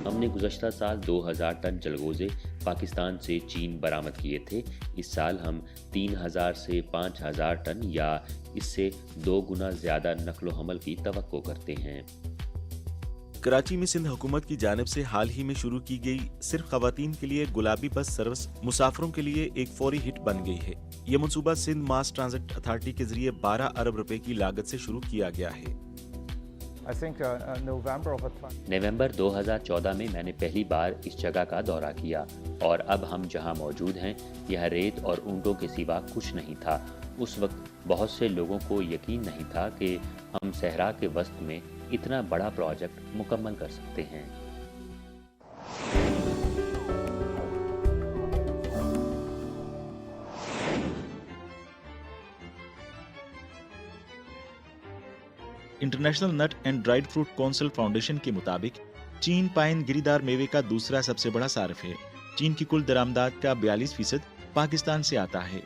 ہم نے گزشتہ سال 2000 ٹن چلغوزے پاکستان سے چین برآمد کیے تھے۔ اس سال ہم 3000 سے 5000 ٹن یا اس سے 2 گنا زیادہ نقل و حمل کی توقع کرتے ہیں۔ کراچی میں سندھ حکومت کی جانب سے حال ہی میں شروع کی گئی صرف خواتین کے لیے گلابی بس سروس مسافروں کے لیے ایک فوری ہٹ بن گئی ہے۔ یہ منصوبہ سندھ ماس ٹرانزٹ اتھارٹی کے ذریعے 12 ارب روپے کی لاگت سے شروع کیا گیا ہے۔ نومبر 2014 میں نے پہلی بار اس جگہ کا دورہ کیا اور اب ہم جہاں موجود ہیں یہ ریت اور اونٹوں کے سوا کچھ نہیں تھا۔ اس وقت بہت سے لوگوں کو یقین نہیں تھا کہ ہم صحرا کے وسط میں اتنا بڑا پروجیکٹ مکمل کر سکتے ہیں۔ International nut and dried fruit council foundation کے مطابق چین پائن گری دار میوے کا دوسرا سب سے بڑا صارف ہے۔ چین کی کل درآمدات کا 42% پاکستان سے آتا ہے۔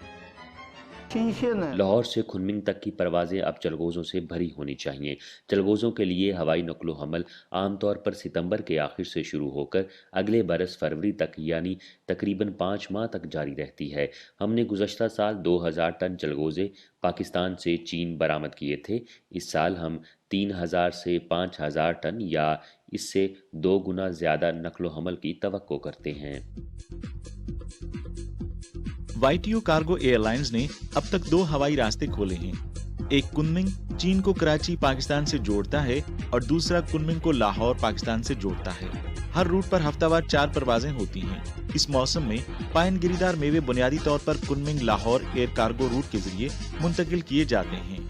لاہور سے کنمنگ تک کی پروازیں اب چلغوزوں سے بھری ہونی چاہیے۔ چلغوزوں کے لیے ہوائی نقل و حمل عام طور پر ستمبر کے آخر سے شروع ہو کر اگلے برس فروری تک یعنی تقریباً 5 ماہ تک جاری رہتی ہے۔ ہم نے گزشتہ سال 2000 ٹن چلغوزے پاکستان سے چین برآمد کیے تھے۔ اس سال ہم 3000 سے 5000 ٹن یا اس سے 2 گنا زیادہ نقل و حمل کی توقع کرتے ہیں۔ Y T O cargo airlines نے اب تک 2 ہوائی راستے کھولے ہیں۔ ایک کنمنگ چین کو کراچی پاکستان سے جوڑتا ہے اور دوسرا کنمنگ کو لاہور پاکستان سے جوڑتا ہے۔ ہر روٹ پر ہفتہ وار 4 پروازیں ہوتی ہیں۔ اس موسم میں پائن گری دار میوے بنیادی طور پر کنمنگ لاہور ایئر کارگو روٹ کے ذریعے منتقل کیے جاتے ہیں۔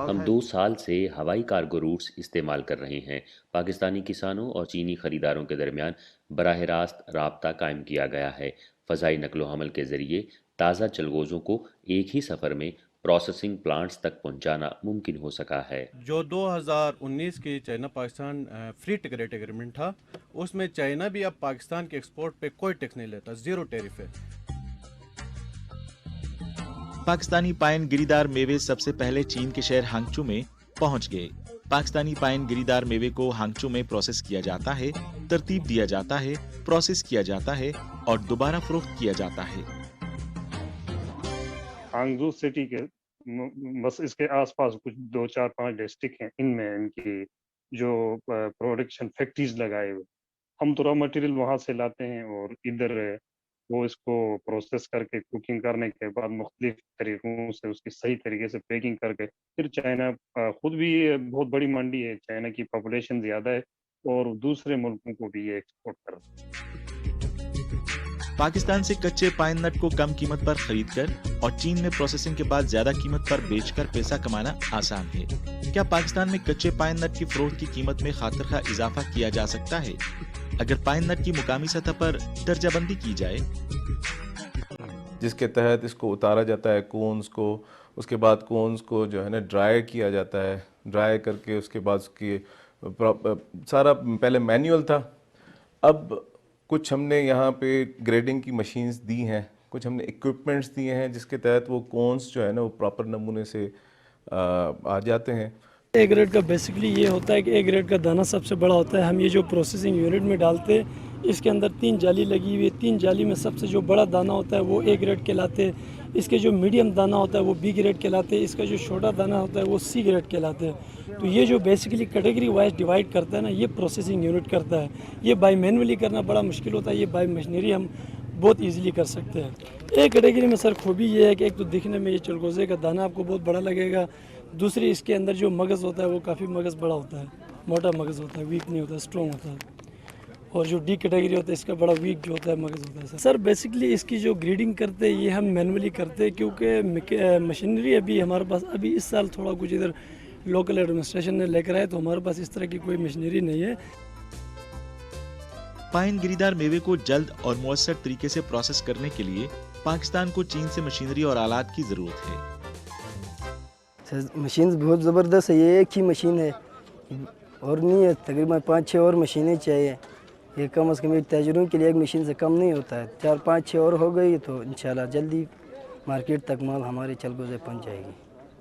ہم 2 سال سے ہوائی کارگو روٹس استعمال کر رہے ہیں۔ پاکستانی کسانوں اور چینی خریداروں کے درمیان براہ راست رابطہ قائم کیا گیا ہے۔ فضائی نقل و حمل کے ذریعے تازہ چلغوزوں کو ایک ہی سفر میں پروسیسنگ پلانٹس تک پہنچانا ممکن ہو سکا ہے۔ جو 2019 کی China Pakistan free trade agreement تھا، اس میں چائنا بھی اب پاکستان کے ایکسپورٹ پہ کوئی ٹیکس نہیں لیتا، 0 ٹیرف ہے۔ پاکستانی پائن گری دار میوے سب سے پہلے چین کے شہر ہانگچو میں پہنچ گئے۔ پاکستانی پائن گری دار میوے کو ہانگچو میں پروسیس کیا جاتا ہے، ترتیب دیا جاتا ہے، پروسیس کیا جاتا ہے اور دوبارہ فروخت کیا جاتا ہے۔ ہانگزو سٹی کے بس اس کے آس پاس کچھ 2 4 5 ڈسٹرکٹ ہیں، ان میں ان کی جو پروڈکشن فیکٹریز لگائے ہوئے، ہم تو را مٹیریل وہاں سے لاتے ہیں اور ادھر وہ اس کو پروسیس کر کے کوکنگ کرنے کے بعد مختلف طریقوں سے اس کی صحیح طریقے سے پیکنگ کر کے پھر چائنا خود بھی یہ بہت بڑی منڈی ہے، چائنا کی پاپولیشن زیادہ ہے اور دوسرے ملکوں کو بھی یہ ایکسپورٹ کرتا ہے۔ پاکستان سے کچے پائن نٹ کو کم قیمت پر خرید کر اور چین میں پروسیسنگ کے بعد زیادہ قیمت پر بیچ کر پیسہ کمانا آسان ہے۔ کیا پاکستان میں کچے پائن نٹ کی فروخت کی قیمت میں خاطر خواہ اضافہ کیا جا سکتا ہے اگر پائن نٹ کی مقامی سطح پر درجہ بندی کی جائے؟ جس کے تحت اس کو اتارا جاتا ہے کونز کو، اس کے بعد کونز کو جو ہے نا ڈرائی کیا جاتا ہے، ڈرائی کر کے اس کے بعد اس کی سارا پہلے مینیول تھا، اب کچھ ہم نے یہاں پہ گریڈنگ کی مشینز دی ہیں، کچھ ہم نے ایکوپمنٹس دیے ہیں جس کے تحت وہ کونز جو ہے نا وہ پراپر نمونے سے آ جاتے ہیں۔ اے گریڈ کا بیسکلی یہ ہوتا ہے کہ اے گریڈ کا دانہ سب سے بڑا ہوتا ہے۔ ہم یہ جو پروسیسنگ یونٹ میں ڈالتے ہیں اس کے اندر 3 جالی لگی ہوئی ہے، 3 جالی میں سب سے جو بڑا دانہ ہوتا ہے وہ اے گریڈ کہلاتے ہیں، اس کے جو میڈیم دانہ ہوتا ہے وہ بی گریڈ کہلاتے ہیں، اس کا جو چھوٹا دانہ ہوتا ہے وہ سی گریڈ کہلاتے ہیں۔ تو یہ جو بیسیکلی کیٹیگری وائز ڈیوائڈ کرتا ہے نا، یہ پروسیسنگ یونٹ کرتا ہے۔ یہ بائی مینولی کرنا بڑا مشکل ہوتا ہے، یہ بائی مشینری ہم بہت ایزیلی کر سکتے ہیں۔ ایک کیٹیگری میں سر خوبی یہ ہے کہ ایک تو دکھنے میں یہ چلغوزے کا دانہ آپ کو بہت بڑا لگے گا، دوسری اس کے اندر جو مغز ہوتا ہے وہ کافی مغز بڑا ہوتا ہے، موٹا مغز ہوتا ہے، ویک نہیں ہوتا، اسٹرانگ ہوتا ہے۔ اور جو ڈی کیٹیگری ہوتا ہے اس کا بڑا ویک جو ہوتا ہے مغز ہوتا ہے۔ سر بیسکلی اس کی جو گریڈنگ کرتے ہیں یہ ہم مینولی کرتے ہیں، کیونکہ مشینری ابھی ہمارے پاس ابھی اس سال تھوڑا کچھ ادھر لوکل ایڈمنسٹریشن نے لے کر آئے تو ہمارے پاس اس طرح کی کوئی مشینری نہیں ہے۔ پائن گری دار میوے کو جلد اور مؤثر طریقے سے پروسیس کرنے کے لیے پاکستان کو چین سے مشینری اور آلات کی ضرورت ہے۔ مشین بہت زبردست ہے، یہ ایک ہی مشین ہے اور نہیں ہے، تقریباً 5 6 اور مشینیں چاہیے۔ یہ کم از کم ایک تاجروں کے لیے ایک مشین سے کم نہیں ہوتا ہے، 4 5 6 اور ہو گئی تو انشاءاللہ جلدی مارکیٹ تک مال ہمارے چلغوزے پہنچ جائے گی۔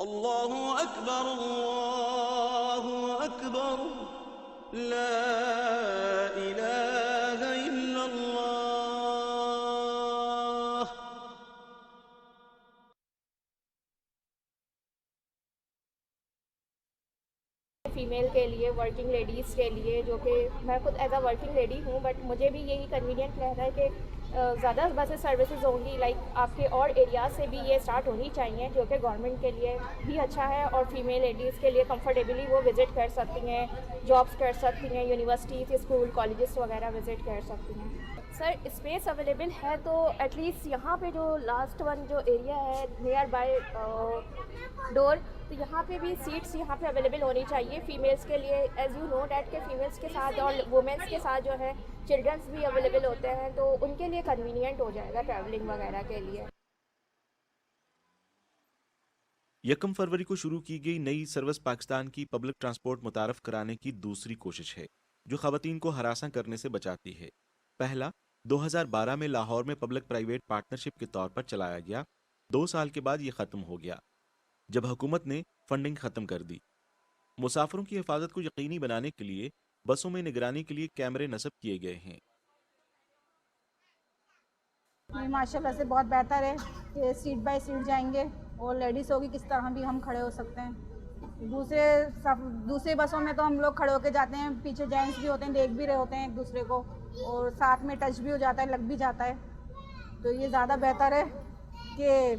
اللہ اکبر اللہ اکبر لا الہ الا اللہ. فیمیل کے لیے، ورکنگ لیڈیز کے لیے، جو کہ میں خود ایز اے ورکنگ لیڈی ہوں، بٹ مجھے بھی یہی کنوینئنٹ رہتا ہے کہ زیادہ بسیں سروسز ہوں گی، لائک آپ کے اور ایریاز سے بھی یہ اسٹارٹ ہونی چاہیے، جو کہ گورنمنٹ کے لیے بھی اچھا ہے اور فیمیل لیڈیز کے لیے کمفرٹیبلی وہ وزٹ کر سکتی ہیں، جابس کر سکتی ہیں، یونیورسٹیز، اسکول، کالجز وغیرہ وزٹ کر سکتی ہیں. سر اسپیس اویلیبل ہے تو ایٹ لیسٹ یہاں پہ جو لاسٹ ون جو ایریا ہے نیئر بائی ڈور، تو یہاں پہ بھی سیٹس یہاں پہ اویلیبل ہونی چاہیے فیمیلس کے لیے. ایز یو نو دیٹ کہ فیمیلس کے ساتھ اور وومنس کے ساتھ جو ہے چلڈرنس بھی اویلیبل ہوتے ہیں، تو ان کے لیے کنوینئنٹ ہو جائے گا ٹریولنگ وغیرہ کے لیے. 1 فروری کو شروع کی گئی نئی سروس پاکستان کی پبلک ٹرانسپورٹ متعارف کرانے کی دوسری کوشش ہے جو خواتین کو ہراساں کرنے سے بچاتی ہے. پہلا 2012 میں لاہور میں پبلک پرائیویٹ پارٹنرشپ کے طور پر چلایا گیا. 2 سال کے بعد یہ ختم ہو گیا جب حکومت نے فنڈنگ ختم کر دی. مسافروں کی حفاظت کو یقینی بنانے کے لیے بسوں میں نگرانی کے لیے کیمرے نصب کیے گئے ہیں. ماشاءاللہ سے بہت بہتر ہے کہ سیٹ بائی سیٹ جائیں گے اور لیڈیز ہوگی کس طرح بھی ہم کھڑے ہو سکتے ہیں. دوسرے بسوں میں تو ہم لوگ کھڑے ہو کے جاتے ہیں، پیچھے جینٹس بھی ہوتے ہیں، دیکھ بھی رہے ہوتے ہیں ایک دوسرے کو، اور ساتھ میں ٹچ بھی ہو جاتا ہے، لگ بھی جاتا ہے. تو یہ زیادہ بہتر ہے کہ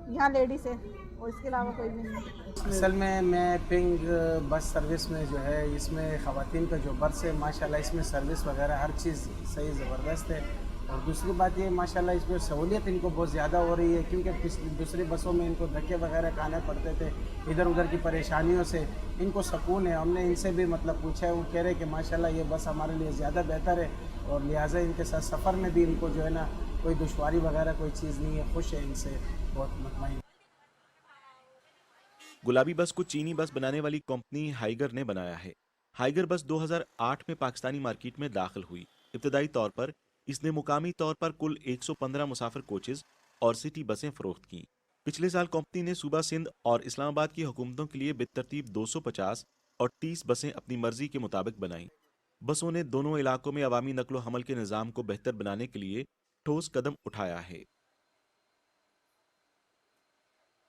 یہاں لیڈیز ہے اور اس کے علاوہ کوئی بھی نہیں. اصل میں پنک بس سروس میں جو ہے اس میں خواتین کا جو برس ہے ماشاءاللہ اس میں سروس وغیرہ ہر چیز صحیح زبردست ہے. اور دوسری بات یہ ماشاءاللہ اس میں سہولیت ان کو بہت زیادہ ہو رہی ہے، کیونکہ دوسری بسوں میں ان کو دھکے وغیرہ کھانے پڑتے تھے ادھر ادھر کی پریشانیوں سے. ان کو سکون ہے. ہم نے ان سے بھی مطلب پوچھا ہے، وہ کہہ رہے کہ ماشاءاللہ یہ بس ہمارے لیے زیادہ بہتر ہے اور لہٰذا ان کے ساتھ سفر میں بھی ان کو جو ہے نا کوئی دشواری وغیرہ کوئی چیز نہیں ہے. خوش ہے ان سے، بہت مطمئن. گلابی بس کو چینی بس بنانے والی کمپنی ہائیگر نے بنایا ہے. ہائیگر بس 2008 میں پاکستانی مارکیٹ میں داخل ہوئی. ابتدائی طور پر اس نے مقامی طور پر کل 115 مسافر کوچز اور سٹی بسیں فروخت کیں. پچھلے سال کمپنی نے صوبہ سندھ اور اسلام آباد کی حکومتوں کے لیے بالترتیب 250 اور 30 بسیں اپنی مرضی کے مطابق بنائیں. بسوں نے دونوں علاقوں میں عوامی نقل و حمل کے نظام کو بہتر بنانے کے لیے ٹھوس قدم اٹھایا ہے.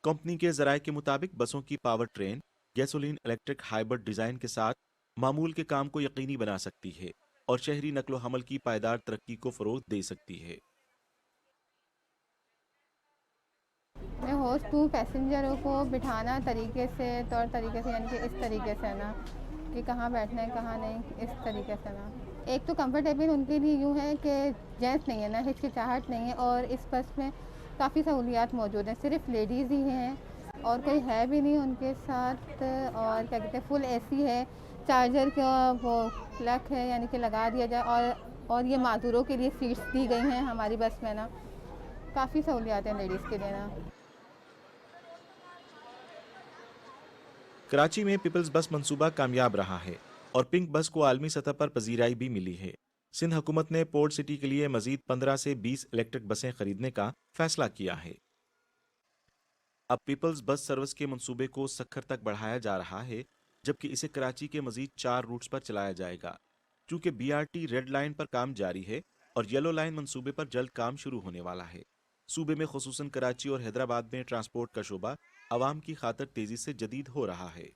کمپنی کے ذرائع کے مطابق بسوں کی power train gasoline electric hybrid design کے ساتھ معمول کے کام کو یقینی بنا سکتی ہے اور شہری نقل و حمل کی پائیدار ترقی کو فروغ دے سکتی ہے. میں ہوسٹ ہوں. پیسنجروں کو بٹھانا طریقے سے یعنی کہ اس طریقے سے نا کہ کہاں بیٹھنا ہے کہاں نہیں، اس طریقے سے نا. ایک تو کمفرٹیبل ان کے لیے یوں ہے کہ جینٹس نہیں ہے نا، ہچکچاہٹ نہیں ہے، اور اس بس میں کافی سہولیات موجود ہیں. صرف لیڈیز ہی ہیں اور کوئی ہے بھی نہیں ان کے ساتھ. اور کیا کہتے ہیں فل اے سی ہے، چارجر کا وہ پلگ ہے یعنی کہ لگا دیا جائے. اور یہ معذوروں کے لیے سیٹس دی گئی ہیں ہماری بس میں نا. کافی سہولیات ہیں لیڈیز کے لیے نا. کراچی میں پیپلز بس منصوبہ کامیاب رہا ہے اور پنک بس کو عالمی سطح پر پذیرائی بھی ملی ہے. سندھ حکومت نے پورٹ سٹی کے لیے مزید 15 سے 20 الیکٹرک بسیں خریدنے کا فیصلہ کیا ہے. اب پیپلز بس سروس کے منصوبے کو سکھر تک بڑھایا جا رہا ہے، جبکہ اسے کراچی کے مزید 4 روٹس پر چلایا جائے گا. چونکہ BRT ریڈ لائن پر کام جاری ہے اور یلو لائن منصوبے پر جلد کام شروع ہونے والا ہے. صوبے میں خصوصاً کراچی اور حیدرآباد میں ٹرانسپورٹ کا شعبہ عوام کی خاطر تیزی سے جدید ہو رہا ہے.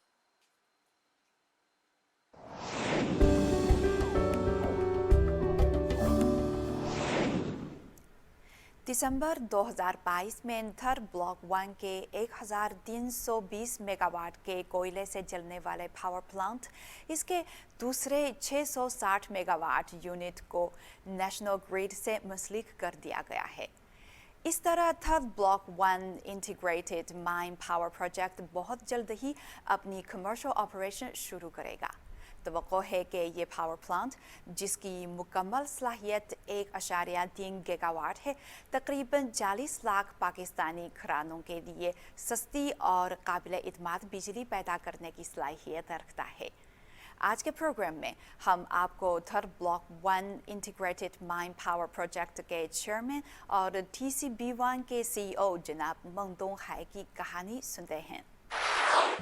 دسمبر 2022 میں انتھر بلاک 1 کے 1320 میگا واٹ کے کوئلے سے جلنے والے پاور پلانٹ اس کے دوسرے 660 میگا واٹ یونٹ کو نیشنل گریڈ سے منسلک کر دیا گیا ہے. اس طرح third block 1 integrated mine power project بہت جلد ہی اپنی کمرشل آپریشن شروع کرے گا. توقع ہے کہ یہ پاور پلانٹ جس کی مکمل صلاحیت 1.3 گیگا واٹ ہے تقریباً 40 لاکھ پاکستانی گھرانوں کے لیے سستی اور قابل اعتماد بجلی پیدا کرنے کی صلاحیت رکھتا ہے. آج کے پروگرام میں ہم آپ کو Thar block 1 integrated mine power project کے چیئرمین اور TCB1 کے CEO جناب منگدونگ ہائی کی کہانی سنتے ہیں۔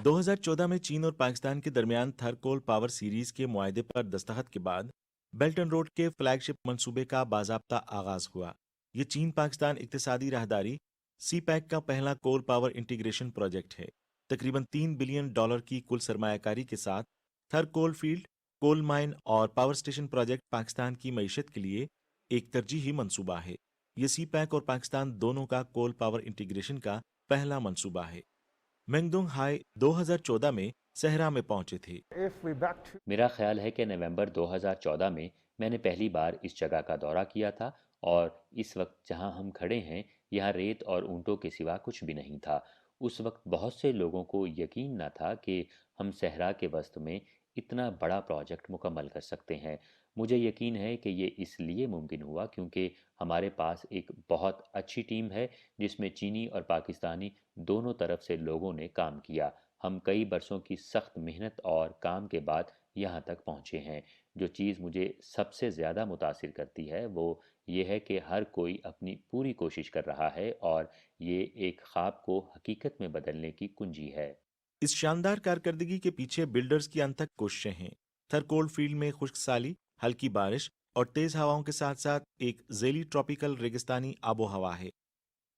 2014 میں چین اور پاکستان کے درمیان تھر کول پاور سیریز کے معاہدے پر دستخط کے بعد بیلٹ اینڈ روڈ کے فلیگ شپ منصوبے کا باضابطہ آغاز ہوا۔ یہ چین پاکستان اقتصادی راہداری سی پیک کا پہلا کول پاور انٹیگریشن پروجیکٹ ہے۔ تقریباً $3 بلین کی کل سرمایہ کاری کے ساتھ تھر کول فیلڈ، کول مائن اور پاور اسٹیشن پروجیکٹ پاکستان کی معیشت کے لیے ایک ترجیحی منصوبہ ہے۔ یہ سی پیک اور پاکستان دونوں کا کول پاور انٹیگریشن کا پہلا منصوبہ ہے۔ منگدونگ ہائی 2014 میں صحرا میں پہنچے تھے۔ میرا خیال ہے کہ نومبر 2014 میں نے پہلی بار اس جگہ کا دورہ کیا تھا اور اس وقت جہاں ہم کھڑے ہیں یہاں ریت اور اونٹوں کے سوا کچھ بھی نہیں تھا۔ اس وقت بہت سے لوگوں کو یقین نہ تھا کہ ہم صحرا کے وسط میں اتنا بڑا پروجیکٹ مکمل کر سکتے ہیں۔ مجھے یقین ہے کہ یہ اس لیے ممکن ہوا کیونکہ ہمارے پاس ایک بہت اچھی ٹیم ہے جس میں چینی اور پاکستانی دونوں طرف سے لوگوں نے کام کیا۔ ہم کئی برسوں کی سخت محنت اور کام کے بعد یہاں تک پہنچے ہیں۔ جو چیز مجھے سب سے زیادہ متاثر کرتی ہے وہ یہ ہے کہ ہر کوئی اپنی پوری کوشش کر رہا ہے اور یہ ایک خواب کو حقیقت میں بدلنے کی کنجی ہے۔ اس شاندار کارکردگی کے پیچھے بلڈرز کی انتھک کوششیں ہیں۔ تھر کول فیلڈ میں خشک سالی، ہلکی بارش اور تیز ہواؤں کے ساتھ ساتھ ایک ذیلی ٹراپیکل ریگستانی آب و ہوا ہے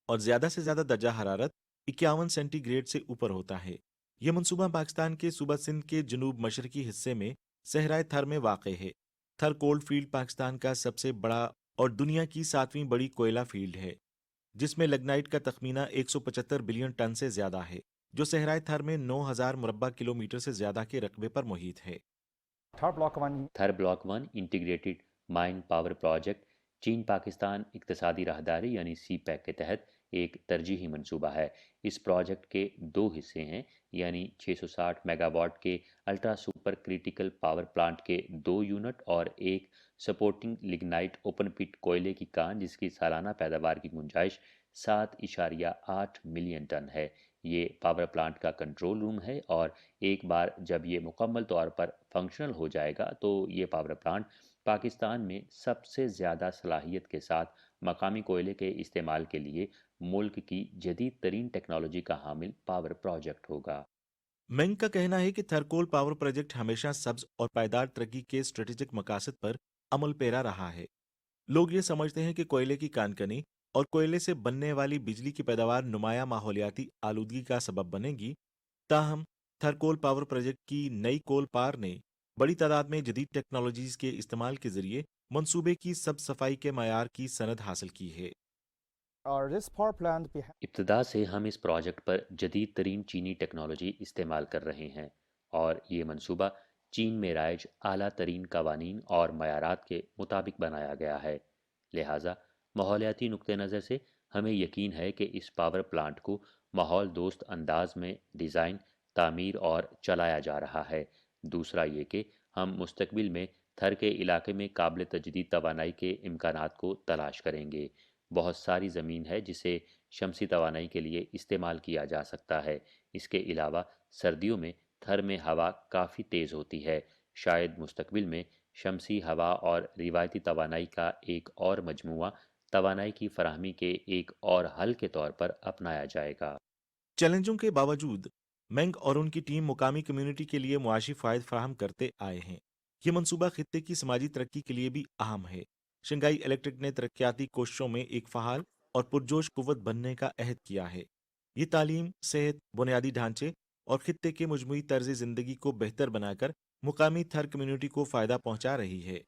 اور زیادہ سے زیادہ درجہ حرارت 51 سینٹی گریڈ سے اوپر ہوتا ہے۔ یہ منصوبہ پاکستان کے صوبہ سندھ کے جنوب مشرقی حصے میں صحرائے تھر میں واقع ہے۔ تھر کول فیلڈ پاکستان کا سب سے بڑا اور دنیا کی 7ویں بڑی کوئلہ فیلڈ ہے، جس میں لگنائٹ کا تخمینہ 175 بلین ٹن سے زیادہ ہے، جو صحرائے تھر میں 9000 مربع کلومیٹر سے زیادہ کے رقبے پر محیط ہے۔ Thar block 1 integrated mine power project China Pakistan اقتصادی راہداری یعنی سی پیک کے تحت ایک ترجیحی منصوبہ ہے۔ اس پروجیکٹ کے 2 حصے ہیں، یعنی 660 میگا واٹ کے ultra super critical power plant کے 2 یونٹ اور ایک سپورٹنگ لگنائٹ اوپن پٹ کوئلے کی کان جس کی سالانہ پیداوار کی گنجائش 7.8 ملین ٹن ہے۔ یہ پاور پلانٹ کا کنٹرول روم ہے اور ایک بار جب یہ مکمل طور پر فنکشنل ہو جائے گا تو یہ پاور پلانٹ پاکستان میں سب سے زیادہ صلاحیت کے ساتھ مقامی کوئلے کے استعمال کے لیے ملک کی جدید ترین ٹیکنالوجی کا حامل پاور پروجیکٹ ہوگا۔ مینگ کا کہنا ہے کہ تھر کول پاور پروجیکٹ ہمیشہ سبز اور پائیدار ترقی کے اسٹریٹجک مقاصد پر عمل پیرا رہا ہے۔ لوگ یہ سمجھتے ہیں کہ کوئلے کی کان کنی اور کوئلے سے بننے والی بجلی کی پیداوار نمایاں ماحولیاتی آلودگی کا سبب بنے گی، تاہم تھر کول پاور پروجیکٹ کی نئی کول پار نے بڑی تعداد میں جدید ٹیکنالوجیز کے استعمال کے ذریعے منصوبے کی سب صفائی کے معیار کی سند حاصل کی ہے۔ ابتدا سے ہم اس پروجیکٹ پر جدید ترین چینی ٹیکنالوجی استعمال کر رہے ہیں اور یہ منصوبہ چین میں رائج اعلیٰ ترین قوانین اور معیارات کے مطابق بنایا گیا ہے۔ لہٰذا ماحولیاتی نقطہ نظر سے ہمیں یقین ہے کہ اس پاور پلانٹ کو ماحول دوست انداز میں ڈیزائن، تعمیر اور چلایا جا رہا ہے۔ دوسرا یہ کہ ہم مستقبل میں تھر کے علاقے میں قابل تجدید توانائی کے امکانات کو تلاش کریں گے۔ بہت ساری زمین ہے جسے شمسی توانائی کے لیے استعمال کیا جا سکتا ہے۔ اس کے علاوہ سردیوں میں تھر میں ہوا کافی تیز ہوتی ہے۔ شاید مستقبل میں شمسی ہوا اور روایتی توانائی کا ایک اور مجموعہ توانائی کی فراہمی کے ایک اور حل کے طور پر اپنایا جائے گا۔ چیلنجوں کے باوجود مینگ اور ان کی ٹیم مقامی کمیونٹی کے لیے معاشی فائد فراہم کرتے آئے ہیں۔ یہ منصوبہ خطے کی سماجی ترقی کے لیے بھی اہم ہے۔ شنگھائی الیکٹرک نے ترقیاتی کوششوں میں ایک فعال اور پرجوش قوت بننے کا عہد کیا ہے۔ یہ تعلیم، صحت، بنیادی ڈھانچے اور خطے کے مجموعی طرز زندگی کو بہتر بنا کر مقامی تھر کمیونٹی کو فائدہ پہنچا رہی ہے۔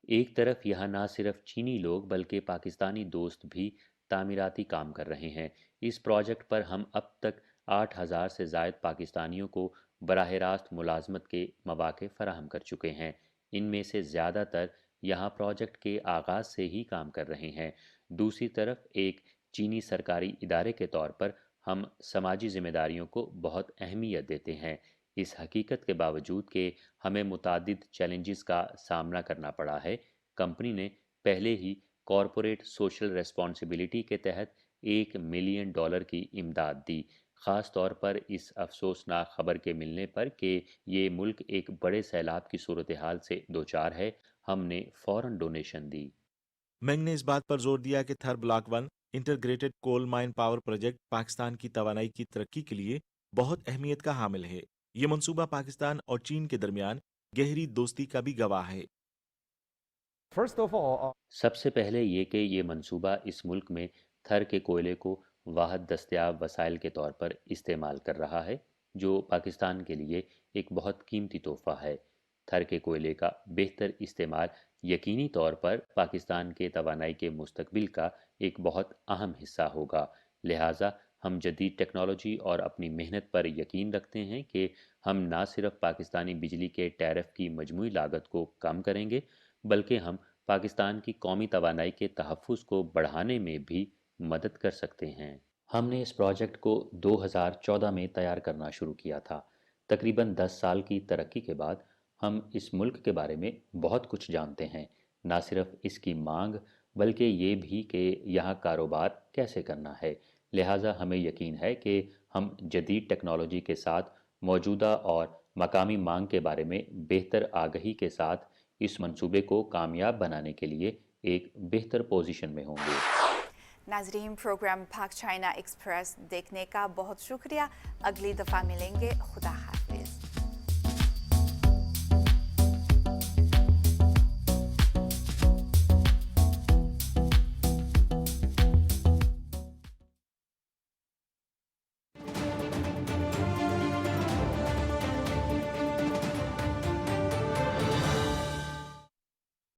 ایک طرف یہاں نہ صرف چینی لوگ بلکہ پاکستانی دوست بھی تعمیراتی کام کر رہے ہیں۔ اس پروجیکٹ پر ہم اب تک 8000 سے زائد پاکستانیوں کو براہ راست ملازمت کے مواقع فراہم کر چکے ہیں۔ ان میں سے زیادہ تر یہاں پروجیکٹ کے آغاز سے ہی کام کر رہے ہیں۔ دوسری طرف ایک چینی سرکاری ادارے کے طور پر ہم سماجی ذمہ داریوں کو بہت اہمیت دیتے ہیں۔ اس حقیقت کے باوجود کہ ہمیں متعدد چیلنجز کا سامنا کرنا پڑا ہے، کمپنی نے پہلے ہی کارپوریٹ سوشل ریسپانسبلٹی کے تحت $1 ملین کی امداد دی۔ خاص طور پر اس افسوسناک خبر کے ملنے پر کہ یہ ملک ایک بڑے سیلاب کی صورتحال سے دوچار ہے، ہم نے فوراً ڈونیشن دی۔ مینگ نے اس بات پر زور دیا کہ تھر بلاک 1 انٹرگریٹڈ کول مائن پاور پروجیکٹ پاکستان کی توانائی کی ترقی کے لیے بہت اہمیت کا حامل ہے۔ یہ منصوبہ پاکستان اور چین کے درمیان گہری دوستی کا بھی گواہ ہے۔ سب سے پہلے یہ کہ یہ منصوبہ اس ملک میں تھر کے کوئلے کو واحد دستیاب وسائل کے طور پر استعمال کر رہا ہے، جو پاکستان کے لیے ایک بہت قیمتی تحفہ ہے۔ تھر کے کوئلے کا بہتر استعمال یقینی طور پر پاکستان کے توانائی کے مستقبل کا ایک بہت اہم حصہ ہوگا، لہٰذا ہم جدید ٹیکنالوجی اور اپنی محنت پر یقین رکھتے ہیں کہ ہم نہ صرف پاکستانی بجلی کے ٹیرف کی مجموعی لاگت کو کم کریں گے، بلکہ ہم پاکستان کی قومی توانائی کے تحفظ کو بڑھانے میں بھی مدد کر سکتے ہیں۔ ہم نے اس پروجیکٹ کو 2014 میں تیار کرنا شروع کیا تھا۔ تقریباً 10 سال کی ترقی کے بعد ہم اس ملک کے بارے میں بہت کچھ جانتے ہیں، نہ صرف اس کی مانگ بلکہ یہ بھی کہ یہاں کاروبار کیسے کرنا ہے، لہٰذا ہمیں یقین ہے کہ ہم جدید ٹیکنالوجی کے ساتھ موجودہ اور مقامی مانگ کے بارے میں بہتر آگہی کے ساتھ اس منصوبے کو کامیاب بنانے کے لیے ایک بہتر پوزیشن میں ہوں گے۔ ناظرین، پروگرام پاک چائنا ایکسپریس دیکھنے کا بہت شکریہ۔ اگلی دفعہ ملیں گے، خدا حافظ۔